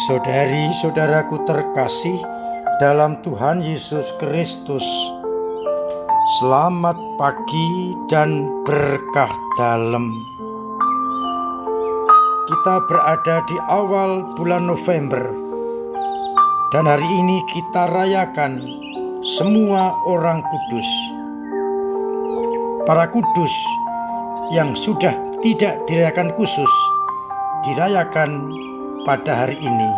Saudari-saudaraku terkasih dalam Tuhan Yesus Kristus, selamat pagi dan berkah dalam. Kita berada di awal bulan November, dan hari ini kita rayakan semua orang kudus. Para kudus yang sudah tidak dirayakan khusus, dirayakan pada hari ini.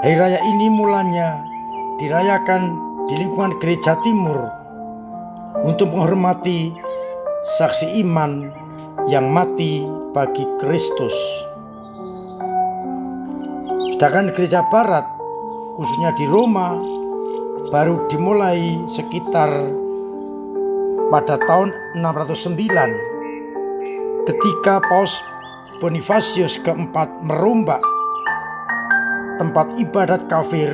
Hari raya ini mulanya dirayakan di lingkungan Gereja Timur untuk menghormati saksi iman yang mati bagi Kristus. Sedangkan Gereja Barat, khususnya di Roma, baru dimulai sekitar pada tahun 609 ketika Paus Bonifasius keempat merombak tempat ibadat kafir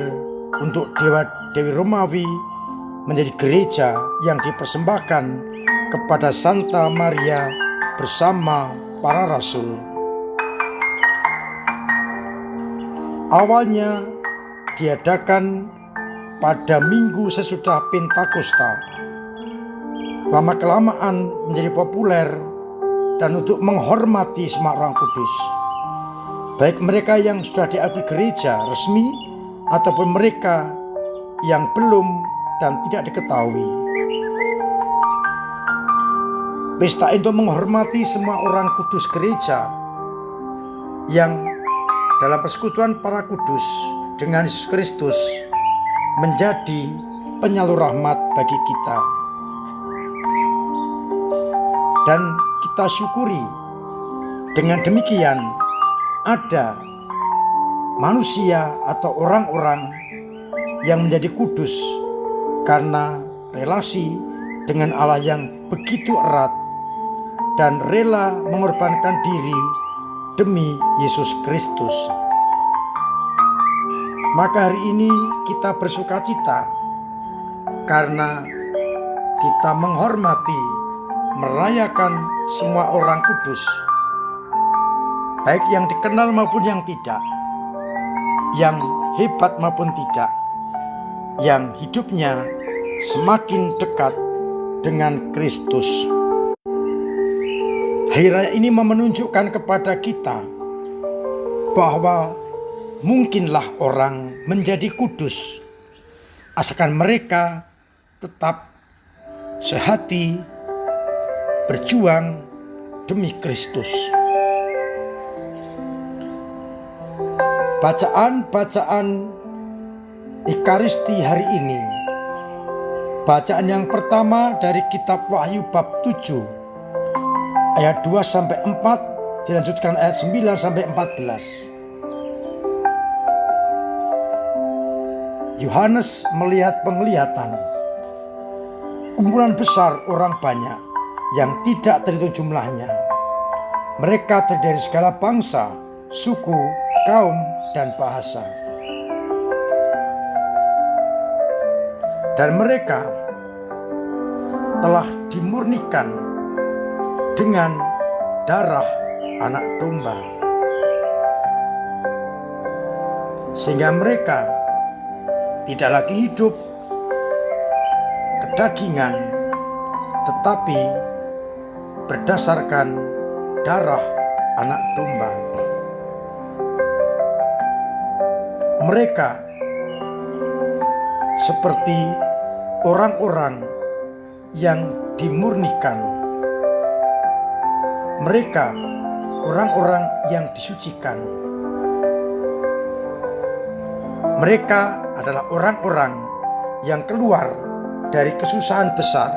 untuk dewa-dewi Romawi menjadi gereja yang dipersembahkan kepada Santa Maria bersama para rasul. Awalnya diadakan pada minggu sesudah Pentakosta. Lama-kelamaan menjadi populer dan untuk menghormati semua orang kudus, baik mereka yang sudah diakui gereja resmi ataupun mereka yang belum dan tidak diketahui. Pesta untuk menghormati semua orang kudus gereja yang dalam persekutuan para kudus dengan Yesus Kristus menjadi penyalur rahmat bagi kita. Dan kita syukuri dengan demikian ada manusia atau orang-orang yang menjadi kudus karena relasi dengan Allah yang begitu erat dan rela mengorbankan diri demi Yesus Kristus. Maka hari ini kita bersukacita karena kita menghormati, merayakan semua orang kudus, baik yang dikenal maupun yang tidak, yang hebat maupun tidak, yang hidupnya semakin dekat dengan Kristus. Hari raya ini menunjukkan kepada kita bahwa mungkinlah orang menjadi kudus asalkan mereka tetap sehati berjuang demi Kristus. Bacaan Ekaristi hari ini, bacaan yang pertama dari kitab Wahyu bab 7 ayat 2-4 dilanjutkan ayat 9-14. Yohanes melihat penglihatan, kumpulan besar orang banyak yang tidak terhitung jumlahnya. Mereka terdiri dari segala bangsa, suku, kaum, dan bahasa. Dan mereka telah dimurnikan dengan darah anak domba, sehingga mereka tidak lagi hidup kedagingan, tetapi berdasarkan darah anak domba. Mereka seperti orang-orang yang dimurnikan. Mereka orang-orang yang disucikan. Mereka adalah orang-orang yang keluar dari kesusahan besar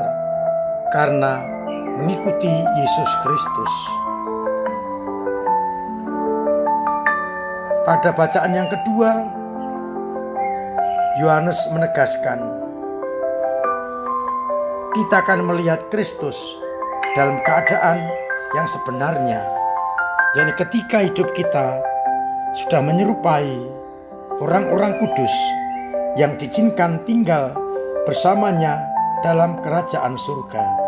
karena mengikuti Yesus Kristus. Pada bacaan yang kedua, Yohanes menegaskan, kita akan melihat Kristus dalam keadaan yang sebenarnya, yakni ketika hidup kita sudah menyerupai orang-orang kudus yang diizinkan tinggal bersamanya dalam kerajaan surga.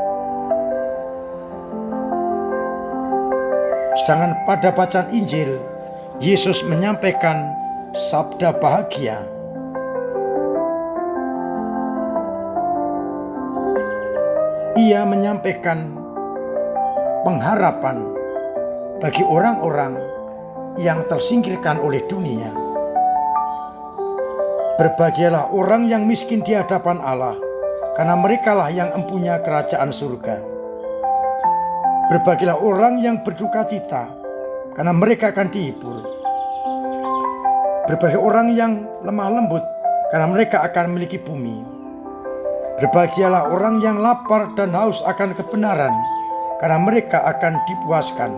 Sedangkan pada bacaan Injil Yesus menyampaikan sabda bahagia. Ia menyampaikan pengharapan bagi orang-orang yang tersingkirkan oleh dunia. Berbahagialah orang yang miskin di hadapan Allah, karena merekalah yang empunya kerajaan surga. Berbahagialah orang yang berduka cita, karena mereka akan dihibur. Berbahagia orang yang lemah lembut, karena mereka akan memiliki bumi. Berbahagialah orang yang lapar dan haus akan kebenaran, karena mereka akan dipuaskan.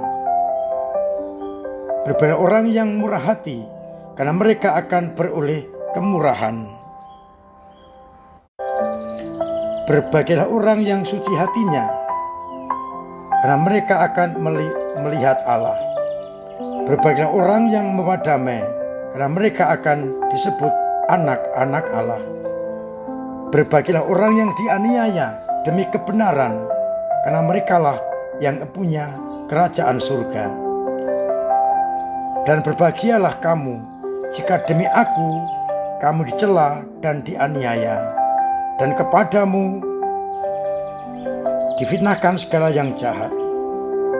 Berbahagialah orang yang murah hati, karena mereka akan beroleh kemurahan. Berbahagialah orang yang suci hatinya, karena mereka akan melihat Allah. Berbahagialah orang yang membawa damai, karena mereka akan disebut anak-anak Allah. Berbahagialah orang yang dianiaya demi kebenaran, karena merekalah yang punya kerajaan surga. Dan berbahagialah kamu jika demi aku kamu dicela dan dianiaya, dan kepadamu difitnahkan segala yang jahat.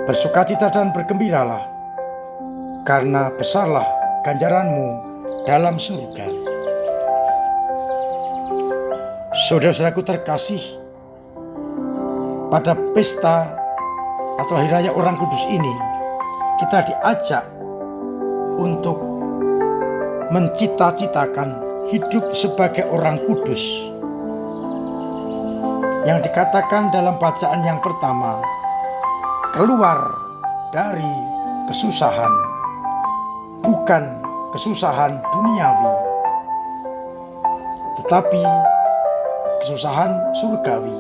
Bersukacita dan bergembiralah, karena besarlah ganjaranmu dalam surga. Saudara-saudaraku terkasih, pada pesta atau hari raya Orang Kudus ini, kita diajak untuk mencita-citakan hidup sebagai orang kudus. Yang dikatakan dalam bacaan yang pertama, keluar dari kesusahan, bukan kesusahan duniawi, tetapi kesusahan surgawi,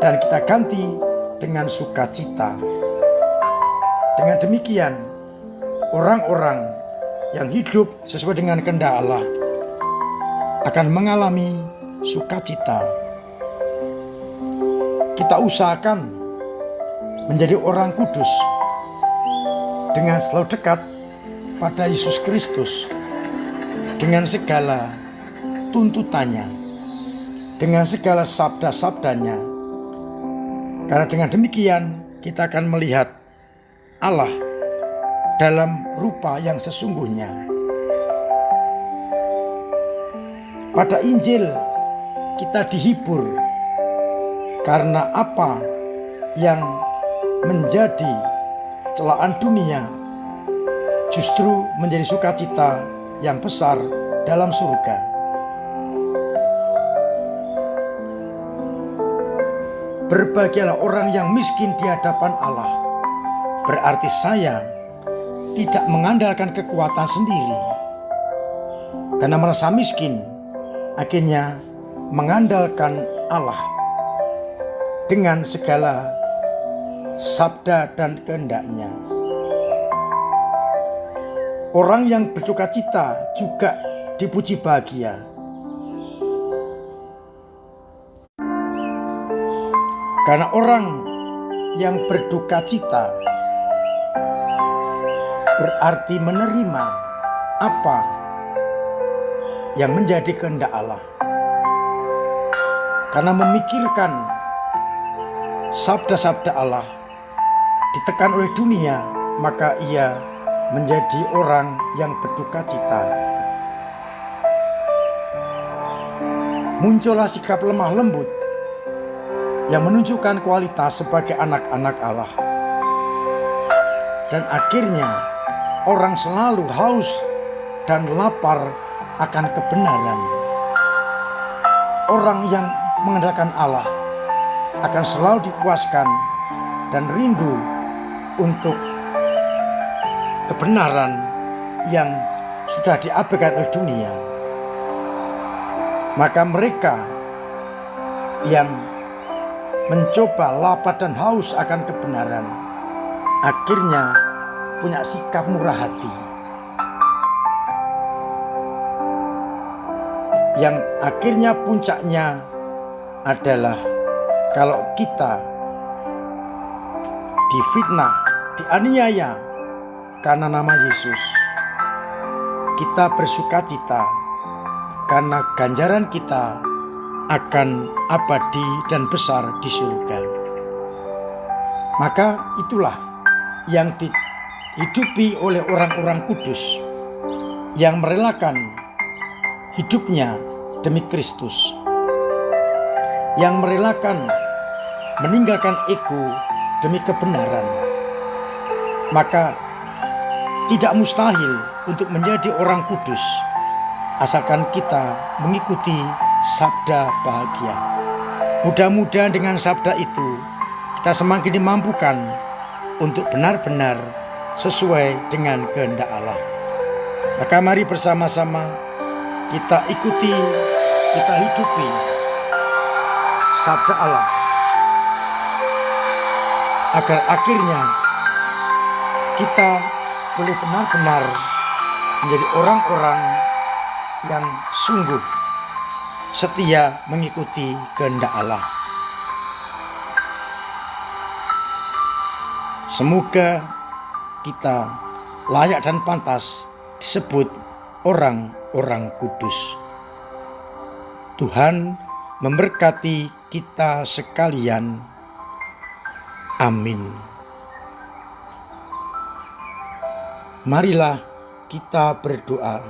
dan kita ganti dengan sukacita. Dengan demikian, orang-orang yang hidup sesuai dengan kehendak Allah akan mengalami sukacita. Kita usahakan menjadi orang kudus dengan selalu dekat pada Yesus Kristus, dengan segala tuntutannya, dengan segala sabda-sabdanya. Karena dengan demikian kita akan melihat Allah dalam rupa yang sesungguhnya. Pada Injil kita dihibur karena apa yang menjadi celaan dunia justru menjadi sukacita yang besar dalam surga. Berbahagialah orang yang miskin di hadapan Allah. Berarti saya tidak mengandalkan kekuatan sendiri. Karena merasa miskin, akhirnya mengandalkan Allah dengan segala sabda dan kehendaknya. Orang yang berduka cita juga dipuji bahagia. Karena orang yang berduka cita berarti menerima apa yang menjadi kehendak Allah. Karena memikirkan sabda-sabda Allah ditekan oleh dunia, maka ia menjadi orang yang berduka cita. Muncullah sikap lemah lembut yang menunjukkan kualitas sebagai anak-anak Allah. Dan akhirnya orang selalu haus dan lapar akan kebenaran. Orang yang mengandalkan Allah akan selalu dipuaskan dan rindu untuk kebenaran yang sudah diabaikan oleh dunia. Maka mereka yang mencoba lapar dan haus akan kebenaran akhirnya punya sikap murah hati, yang akhirnya puncaknya adalah kalau kita difitnah, dianiaya karena nama Yesus, kita bersukacita karena ganjaran kita akan abadi dan besar di surga. Maka itulah yang dihidupi oleh orang-orang kudus yang merelakan hidupnya demi Kristus, yang merelakan meninggalkan ego demi kebenaran. Maka tidak mustahil untuk menjadi orang kudus asalkan kita mengikuti sabda bahagia. Mudah-mudahan dengan sabda itu kita semakin dimampukan untuk benar-benar sesuai dengan kehendak Allah. Maka mari bersama-sama kita ikuti, kita hidupi sabda Allah, agar akhirnya kita boleh benar-benar menjadi orang-orang yang sungguh setia mengikuti kehendak Allah. Semoga kita layak dan pantas disebut orang-orang kudus. Tuhan memberkati kita sekalian. Amin. Marilah kita berdoa.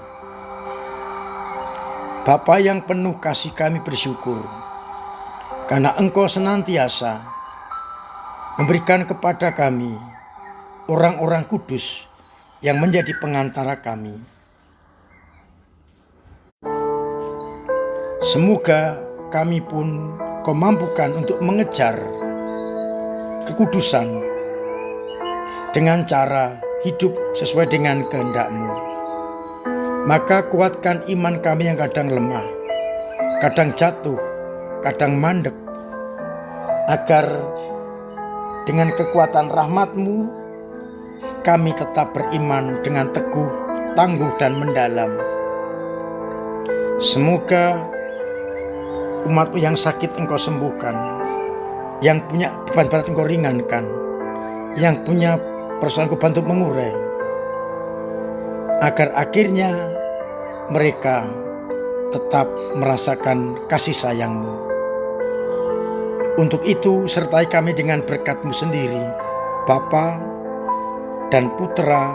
Bapa yang penuh kasih, kami bersyukur karena Engkau senantiasa memberikan kepada kami orang-orang kudus yang menjadi pengantara kami. Semoga kami pun Kau mampukan untuk mengejar kekudusan dengan cara hidup sesuai dengan kehendak-Mu. Maka kuatkan iman kami yang kadang lemah, kadang jatuh, kadang mandek, agar dengan kekuatan rahmat-Mu kami tetap beriman dengan teguh, tangguh, dan mendalam. Semoga umat-Mu yang sakit Engkau sembuhkan, yang punya beban berat Engkau ringankan, yang punya persoalan Engkau bantu mengurai, agar akhirnya mereka tetap merasakan kasih sayang-Mu. Untuk itu sertai kami dengan berkat-Mu sendiri, Bapa dan Putra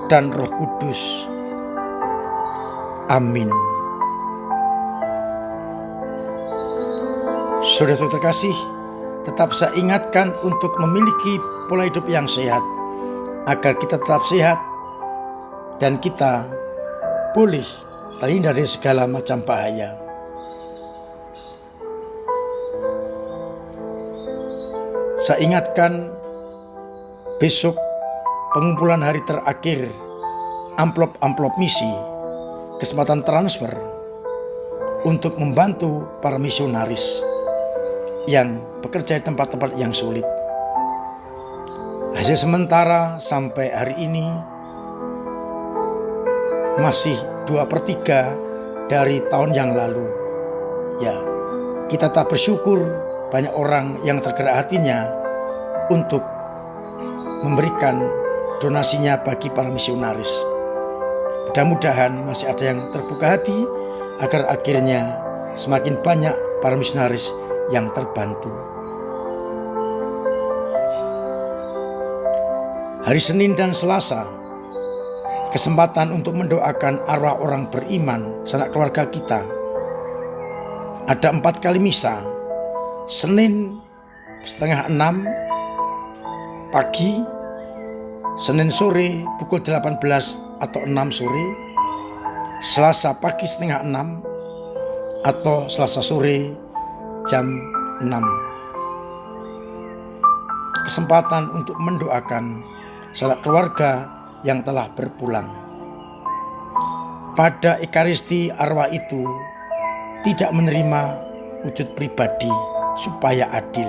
dan Roh Kudus. Amin. Saudara-saudara terkasih, tetap saya ingatkan untuk memiliki pola hidup yang sehat, agar kita tetap sehat dan kita boleh terhindar dari segala macam bahaya. Saya ingatkan besok pengumpulan hari terakhir amplop-amplop misi, kesempatan transfer untuk membantu para misionaris yang bekerja di tempat-tempat yang sulit. Hasil sementara sampai hari ini masih 2/3 dari tahun yang lalu. Ya, kita tak bersyukur banyak orang yang tergerak hatinya untuk memberikan donasinya bagi para misionaris. Mudah-mudahan masih ada yang terbuka hati agar akhirnya semakin banyak para misionaris yang terbantu. Hari Senin dan Selasa kesempatan untuk mendoakan arwah orang beriman sanak keluarga kita. Ada 4 kali misa. Senin 5:30 pagi, Senin sore pukul 18 atau 6 sore, Selasa pagi 5:30 atau Selasa sore jam 6. Kesempatan untuk mendoakan sanak keluarga yang telah berpulang. Pada Ekaristi arwah itu tidak menerima wujud pribadi supaya adil.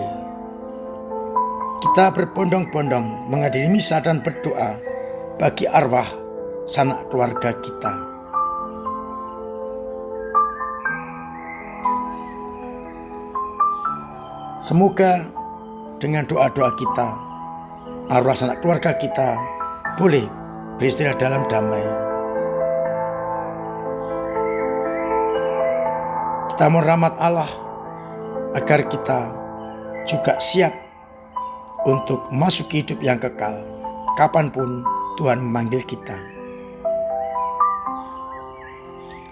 Kita berbondong-bondong menghadiri misa dan berdoa bagi arwah sanak keluarga kita. Semoga dengan doa-doa kita, arwah sanak keluarga kita boleh beristirahat dalam damai. Kita mohon rahmat Allah agar kita juga siap untuk masuk ke hidup yang kekal kapanpun Tuhan memanggil kita.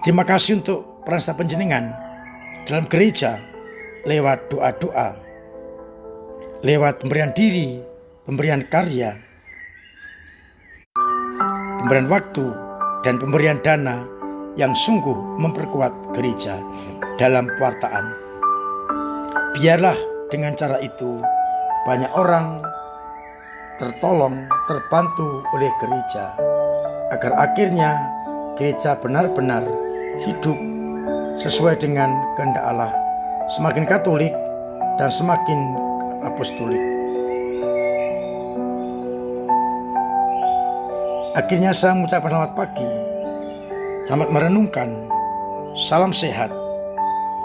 Terima kasih untuk peran serta panjenengan dalam gereja lewat doa-doa, lewat pemberian diri, pemberian karya, pemberian waktu, dan pemberian dana yang sungguh memperkuat gereja dalam pewartaan. Biarlah dengan cara itu banyak orang tertolong, terbantu oleh gereja, agar akhirnya gereja benar-benar hidup sesuai dengan kehendak Allah, semakin Katolik dan semakin apostolik. Akhirnya saya mengucapkan selamat pagi, selamat merenungkan, salam sehat,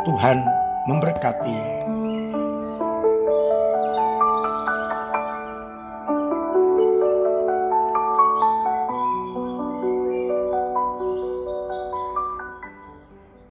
Tuhan memberkati.